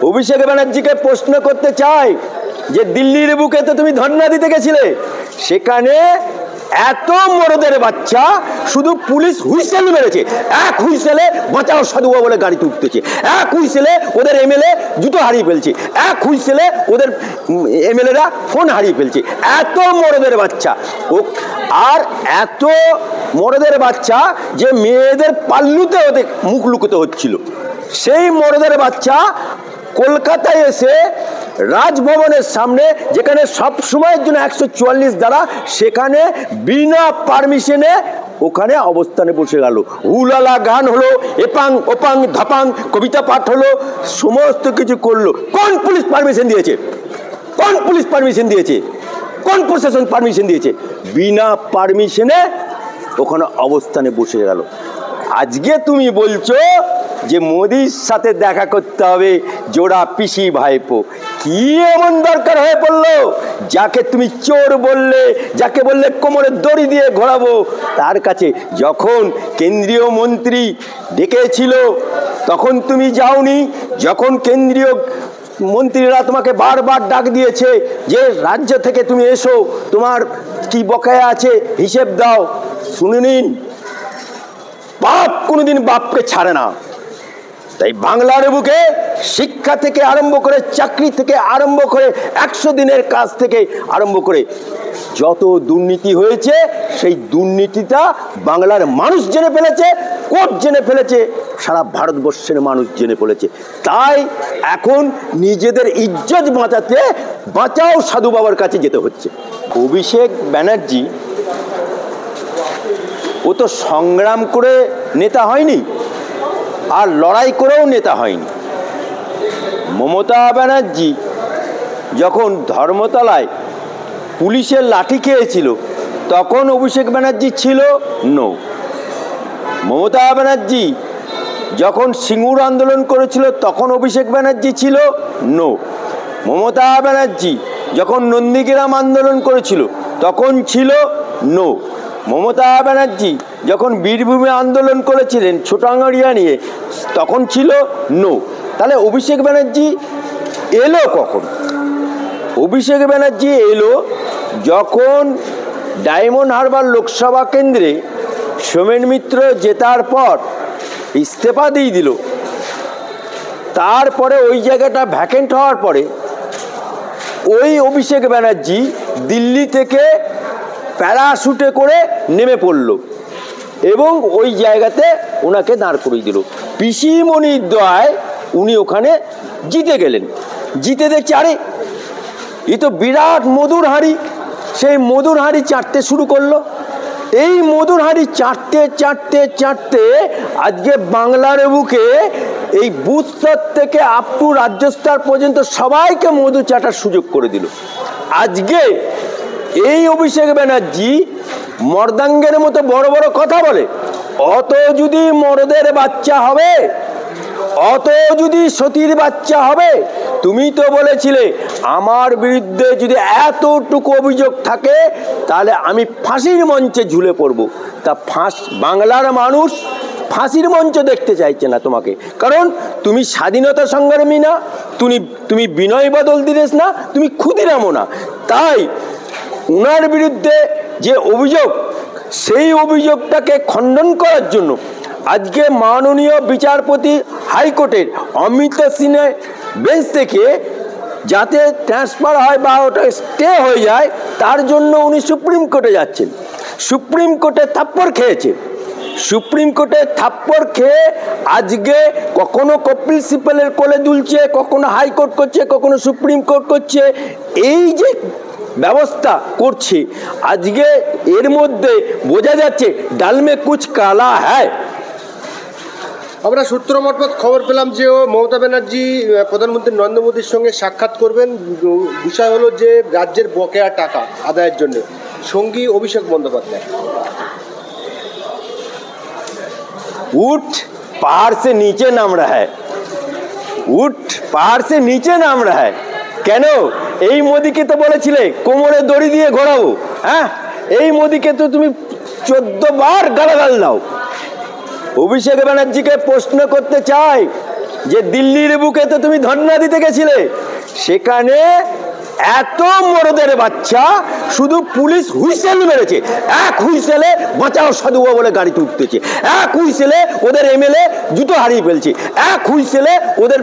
অভিষেক ব্যানার্জিকে প্রশ্ন করতে চাই যে দিল্লির বুকে তো তুমি ধর্ণা দিতে গেছিলে, সেখানে এত মরদের বাচ্চা শুধু পুলিশ হুইসেল মেরেছে, এক হুইসেলে বাঁচাও সাধুবা বলে গাড়িতে উঠতেছে, এক হুইসেলে ওদের এমএলএ জুতো হারিয়ে ফেলছে, এক হুইসেলে ওদের এমএলএরা ফোন হারিয়ে ফেলছে। এত মরদের বাচ্চা, ও আর এত মরদের বাচ্চা যে মেয়েদের পাল্লুতে ওদের মুখ লুকোতে হচ্ছিল। সেই মরদের বাচ্চা কলকাতায় এসে রাজভবনের সামনে, যেখানে সব সময়ের জন্য 144 দ্বারা, সেখানে বিনা পারমিশনে ওখানে অবস্থানে বসে গেল। হুলালা গান হলো, এপাং ওপাং ধাপাং কবিতা পাঠ হলো, সমস্ত কিছু করলো। কোন পুলিশ পারমিশন দিয়েছে? কোন পুলিশ পারমিশন দিয়েছে? কোন প্রশাসন পারমিশন দিয়েছে? বিনা পারমিশনে ওখানে অবস্থানে বসে গেল। আজকে তুমি বলছো যে মোদির সাথে দেখা করতে হবে, জোড়া পিসি ভাইপো। কি এমন দরকার হয়ে পড়লো? যাকে তুমি চোর বললে, যাকে বললে কোমরে দড়ি দিয়ে ঘোরাবো, তার কাছে যখন কেন্দ্রীয় মন্ত্রী ডেকেছিল তখন তুমি যাওনি। যখন কেন্দ্রীয় মন্ত্রীরা তোমাকে বারবার ডাক দিয়েছে যে রাজ্য থেকে তুমি এসো, তোমার কি বকেয়া আছে হিসেব দাও, শুনে নিন, বাপ কোনোদিন বাপকে ছাড়ে না। তাই বাংলার বুকে শিক্ষা থেকে আরম্ভ করে, চাকরি থেকে আরম্ভ করে, 100 দিনের কাজ থেকে আরম্ভ করে যত দুর্নীতি হয়েছে, সেই দুর্নীতিটা বাংলার মানুষ জেনে ফেলেছে, কোর্ট জেনে ফেলেছে, সারা ভারতবর্ষের মানুষ জেনে ফেলেছে। তাই এখন নিজেদের ইজ্জত বাঁচাতে বাঁচাও সাধু বাবার কাছে যেতে হচ্ছে। অভিষেক ব্যানার্জি ও তো সংগ্রাম করে নেতা হয়নি, আর লড়াই করেও নেতা হয়নি। মমতা ব্যানার্জি যখন ধর্মতলায় পুলিশের লাঠি খেয়েছিল তখন অভিষেক ব্যানার্জি ছিল নো। মমতা ব্যানার্জি যখন সিঙ্গুর আন্দোলন করেছিল তখন অভিষেক ব্যানার্জি ছিল নো। মমতা ব্যানার্জি যখন নন্দীগ্রাম আন্দোলন করেছিল তখন ছিল নো। মমতা ব্যানার্জি যখন বীরভূমে আন্দোলন করেছিলেন ছোটাঙ্গড়িয়া নিয়ে তখন ছিল নো। তাহলে অভিষেক ব্যানার্জি এলো কখন? অভিষেক ব্যানার্জি এলো যখন ডায়মন্ড হারবার লোকসভা কেন্দ্রে সোমেন মিত্র জেতার পর ইস্তফা দিয়ে দিল। তারপরে ওই জায়গাটা ভ্যাকেন্ট হওয়ার পরে ওই অভিষেক ব্যানার্জি দিল্লি থেকে প্যারাশুটে করে নেমে পড়ল এবং ওই জায়গাতে ওনাকে দাঁড় করিয়ে দিল। পিসিমণির দয়ায় উনি ওখানে জিতে গেলেন। জিতে দেখছে আরে এ তো বিরাট মধুর হাঁড়ি, সেই মধুর হাঁড়ি চাটতে শুরু করলো। এই মধুর হাঁড়ি চাটতে চাটতে চাটতে আজকে বাংলার বুকে এই বুথ স্তর থেকে আপ টু রাজ্য স্তর পর্যন্ত সবাইকে মধু চাটার সুযোগ করে দিল। আজকে এই অভিষেক ব্যানার্জি মর্দাঙ্গের মতো বড় বড় কথা বলে, অত যদি মরদের বাচ্চা হবে, অত যদি সতীর বাচ্চা হবে, তুমি তো বলেছিলে আমার বিরুদ্ধে যদি এতটুকু অভিযোগ থাকে তাহলে আমি ফাঁসির মঞ্চে ঝুলে পড়ব। তা বাংলার মানুষ ফাঁসির মঞ্চ দেখতে চাইছে না তোমাকে, কারণ তুমি স্বাধীনতা সংগ্রামী না, তুমি বিনয় বাদল দীনেশ না, তুমি ক্ষুদিরামও না। তাই ওনার বিরুদ্ধে যে অভিযোগ, সেই অভিযোগটাকে খণ্ডন করার জন্য আজকে মাননীয় বিচারপতি হাইকোর্টের অমিত সিনহা বেঞ্চ থেকে যাতে ট্রান্সফার হয় বা ওটা স্টে হয়ে যায়, তার জন্য উনি সুপ্রিম কোর্টে যাচ্ছেন। সুপ্রিম কোর্টে থাপ্পড় খেয়েছে। সুপ্রিম কোর্টে থাপ্পড় খেয়ে আজকে কখনো কপিল সিব্বলের কোলে দুলছে, কখনো হাইকোর্ট করছে, কখনো সুপ্রিম কোর্ট করছে। এই যে ব্যবস্থা করছে আজকে, এর মধ্যে বোঝা যাচ্ছে ডাল মে কুছ কালা হ্যায়। আমরা সূত্র মারফত খবর পেলাম যে মমতা ব্যানার্জি প্রধানমন্ত্রী নরেন্দ্র মোদীর সঙ্গে সাক্ষাৎ করবেন। বিষয় হলো যে রাজ্যের বকেয়া টাকা আদায়ের জন্য, সঙ্গী অভিষেক বন্দ্যোপাধ্যায়। উঠ পাহাড় সে নিচে নাম रहा है, উঠ পাহাড় সে নিচে নাম रहा है। কেন? এই মোদিকে তো বলেছিলে কোমরে দড়ি দিয়ে ঘোরাবো। হ্যাঁ, এই মোদিকে তো তুমি 14 বার গালাগাল দাও। অভিষেক ব্যানার্জিকে প্রশ্ন করতে চাই, যে দিল্লির বুকে তো তুমি ধর্ণা দিতে গেছিলে, সেখানে এত মরদের বাচ্চা শুধু পুলিশ হুইসেল মেরেছে, এক হুইসেলে বাঁচাও সাধু বাবা বলে গাড়িতে উঠতেছে, এক হুইসেলে ওদের এমএলএ জুতো হারিয়ে ফেলছে, এক হুইসেলে ওদের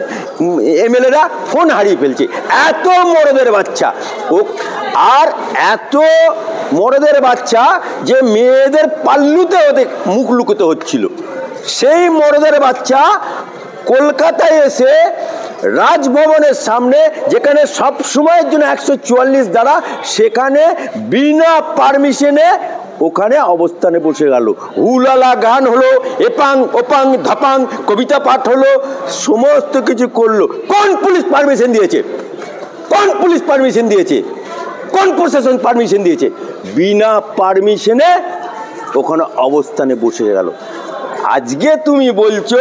এমএলএরা ফোন হারিয়ে ফেলছে। এত মরদের বাচ্চা আর এত মরদের বাচ্চা যে মেয়েদের পাল্লুতে ওদের মুখ লুকোতে হচ্ছিল। সেই মরদের বাচ্চা কলকাতায় এসে রাজভবনের সামনে, যেখানে সব সময়ের জন্য 144 দ্বারা, সেখানে বিনা পারমিশনে ওখানে অবস্থানে বসে গেল। হুলালা গান হলো, এপাং ওপাং ধাপাং কবিতা পাঠ হলো, সমস্ত কিছু করলো। কোন পুলিশ পারমিশন দিয়েছে? কোন পুলিশ পারমিশন দিয়েছে? কোন প্রশাসন পারমিশন দিয়েছে? বিনা পারমিশনে ওখানে অবস্থানে বসে গেল। আজকে তুমি বলছো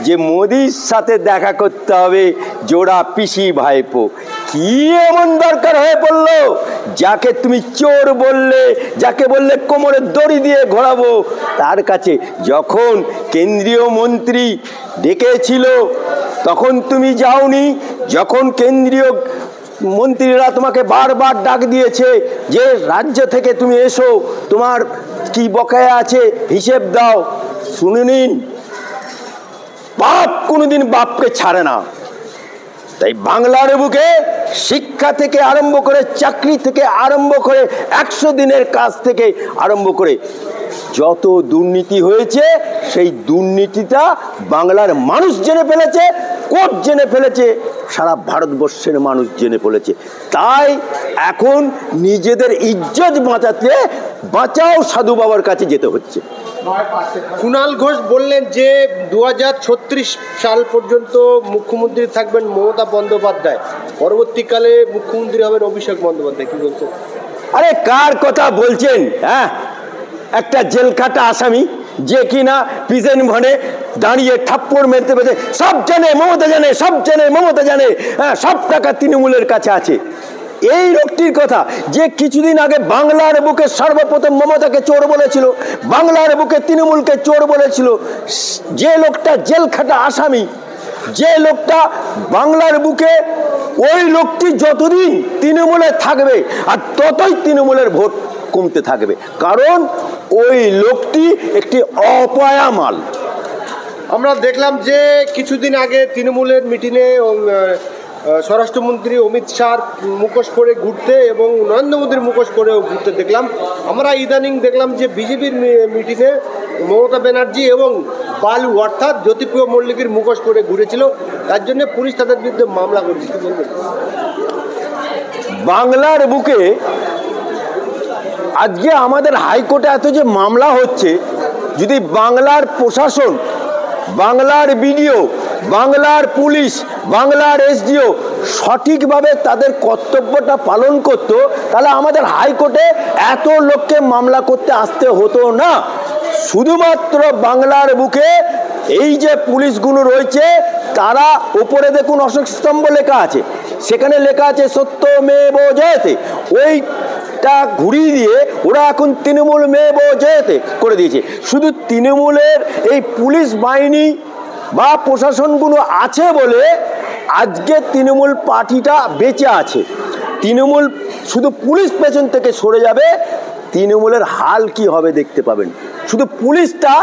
যে মোদির সাথে দেখা করতে হবে জোড়া পিসি ভাইপো। কি এমন দরকার হয়ে পড়লো? যাকে তুমি চোর বললে, যাকে বললে কোমরে দড়ি দিয়ে ঘোরাবো, তার কাছে যখন কেন্দ্রীয় মন্ত্রী ডেকেছিল তখন তুমি যাওনি। যখন কেন্দ্রীয় মন্ত্রীরা তোমাকে বারবার ডাক দিয়েছে যে রাজ্য থেকে তুমি এসো, তোমার কি বকেয়া আছে হিসেব দাও, শুনে নিন। বাপ কোনোদিন বাপকে ছাড়ে না। তাই বাংলার বুকে শিক্ষা থেকে আরম্ভ করে, চাকরি থেকে আরম্ভ করে, 100 দিনের কাজ থেকে আরম্ভ করে যত দুর্নীতি হয়েছে, সেই দুর্নীতিটা বাংলার মানুষ জেনে ফেলেছে, কোর্ট জেনে ফেলেছে, সারা ভারতবর্ষের মানুষ জেনে ফেলেছে। তাই এখন নিজেদের ইজ্জত বাঁচাতে বাঁচাও সাধু বাবার কাছে যেতে হচ্ছে। কুণাল ঘোষ বললেন যে 2036 সাল পর্যন্ত মুখ্যমন্ত্রী থাকবেন মমতা বন্দ্যোপাধ্যায়, পরবর্তীকালে মুখ্যমন্ত্রী হবেন অভিষেক বন্দ্যোপাধ্যায়। কি বলছেন? আরে কার কথা বলছেন? হ্যাঁ, একটা জেল কাটা আসামি যে কিনা পিছন ভনে দাঁড়িয়ে থাপ্পড় মেরতে পেরেছে, সব জানে মমতা জানে, সব জানে মমতা জানে, হ্যাঁ, সব টাকা তৃণমূলের কাছে আছে। এই লোকটির কথা যে কিছুদিন আগে বাংলার বুকে সর্বপ্রথম মমতাকে চোর বলেছিল, বাংলার বুকে তৃণমূলকে চোর বলেছিল, যে লোকটা জেল খাটা আসামি, যে লোকটা বাংলার বুকে, ওই লোকটি যতদিন তৃণমূলে থাকবে আর ততই তৃণমূলের ভোট কমতে থাকবে, কারণ ওই লোকটি একটি অপয়া মাল। আমরা দেখলাম যে কিছুদিন আগে তৃণমূলের মিটিংয়ে স্বরাষ্ট্রমন্ত্রী অমিত শাহর মুখোশ পরে ঘুরতে এবং নরেন্দ্র মোদীর মুখোশ পরেও ঘুরতে দেখলাম। আমরা ইদানিং দেখলাম যে বিজেপির মিটিংয়ে মমতা ব্যানার্জি এবং বালু অর্থাৎ জ্যোতিপ্রিয় মল্লিকের মুখোশ পরে ঘুরেছিল, তার জন্য পুলিশ তাদের বিরুদ্ধে মামলা করেছে। কি বলবেন? বাংলার বুকে আজকে আমাদের হাইকোর্টে এত যে মামলা হচ্ছে, যদি বাংলার প্রশাসন, বাংলার বিডিও, বাংলার পুলিশ, বাংলার এসডিও সঠিকভাবে তাদের কর্তব্যটা পালন করত, তাহলে আমাদের হাইকোর্টে এত লোককে মামলা করতে আসতে হতো না। শুধুমাত্র বাংলার বুকে এই যে পুলিশগুলো রয়েছে, তারা উপরে দেখুন অশোক স্তম্ভ লেখা আছে, সেখানে লেখা আছে সত্যমেব জয়তে, ওইটা ঘুরিয়ে দিয়ে ওরা এখন তৃণমূল মেব জয়তে করে দিয়েছে। শুধু তৃণমূলের এই পুলিশ বাহিনী বা প্রশাসনগুলো আছে বলে আজকে তৃণমূল পার্টিটা বেঁচে আছে। তৃণমূল শুধু পুলিশ পেছন থেকে সরে যাবে, তৃণমূলের হাল কি হবে দেখতে পাবেন। শুধু পুলিশটা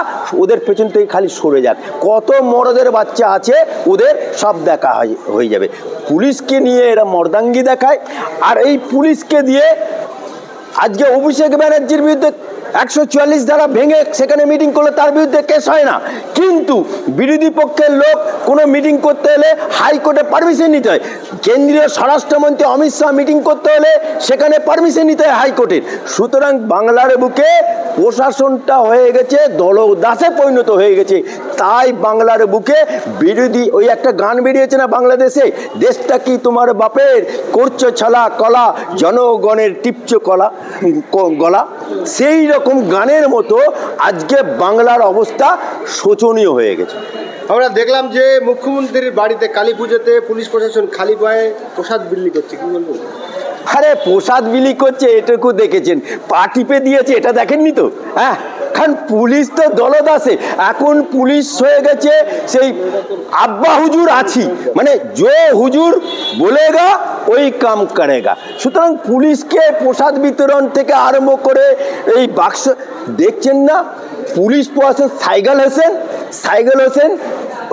ওদের পেছন থেকে খালি সরে যাক, কত মরদের বাচ্চা আছে ওদের সব দেখা হয়ে যাবে। পুলিশকে নিয়ে এরা মর্দাঙ্গি দেখায়, আর এই পুলিশকে দিয়ে আজকে অভিষেক ব্যানার্জির বিরুদ্ধে 144 ধারা ভেঙে সেখানে মিটিং করলে তার বিরুদ্ধে কেস হয় না, কিন্তু বিরোধী পক্ষের লোক কোনো মিটিং করতে হলে হাইকোর্টে পারমিশন নিতে হয়। কেন্দ্রীয় স্বরাষ্ট্রমন্ত্রী অমিত শাহ মিটিং করতে হলে সেখানে পারমিশন নিতে হয় হাইকোর্টের। সুতরাং বাংলার বুকে প্রশাসনটা হয়ে গেছে দলদাসে পরিণত হয়ে গেছে। তাই বাংলার বুকে বিরোধী, ওই একটা গান বেরিয়েছে না বাংলাদেশে, দেশটা কি তোমার বাপের, করছো ছলা কলা, জনগণের টিপছো গলা, সেই রকম গানের মতো আজকে বাংলার অবস্থা শোচনীয় হয়ে গেছে। আমরা দেখলাম যে মুখ্যমন্ত্রীর বাড়িতে কালী পুজোতে পুলিশ প্রশাসন খালি পায়ে প্রসাদ বিলি করছে। কি বলবো? আরে প্রসাদ বিলি করছে এটুকু দেখেছেন, পা টিপে দিয়েছে এটা দেখেননি তো? হ্যাঁ, কারণ পুলিশ তো দলদাসে, এখন পুলিশ হয়ে গেছে সেই আব্বা হুজুর আছি, মানে জো হুজুর বলেগা ওই কাম করেগা। সুতরাং পুলিশকে প্রসাদ বিতরণ থেকে আরম্ভ করে এই বাক্স দেখছেন না, পুলিশ প্রশাসন সাইকেল হোসেন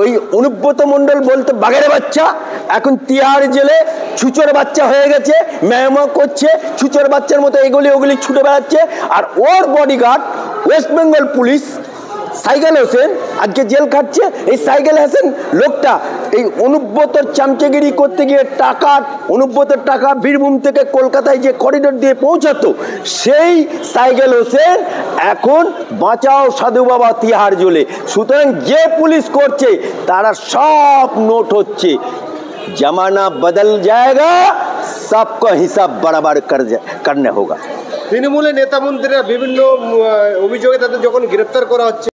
ওই অনুব্রত মণ্ডল বলতে বাঘের বাচ্চা, এখন তিহার জেলে ছুচোর বাচ্চা হয়ে গেছে, ম্যামা করছে ছুচোর বাচ্চার মতো এগুলি ওগুলি ছুটে বেড়াচ্ছে। আর ওর bodyguard West Bengal police Saigal Hossain আজকে জেল খাটছে। এই সাইকেল হোসেন লোকটা এই অনুব্রতর চামচেগিরি করতে গিয়ে অনুব্রতর টাকা বীরভূম থেকে কলকাতায় যে করিডোর দিয়ে পৌঁছাতো, সেই সাইকেল হোসেন এখন বাঁচাও সাধু বাবা তিহার জেলে। সুতরাং যে পুলিশ করছে তারা সব নোট হচ্ছে। जमाना बदल जाएगा, सबका हिसाब बराबर करने होगा। তৃণমূলের নেতা মন্ত্রীরা বিভিন্ন অভিযোগে তাদের যখন গ্রেপ্তার করা হচ্ছে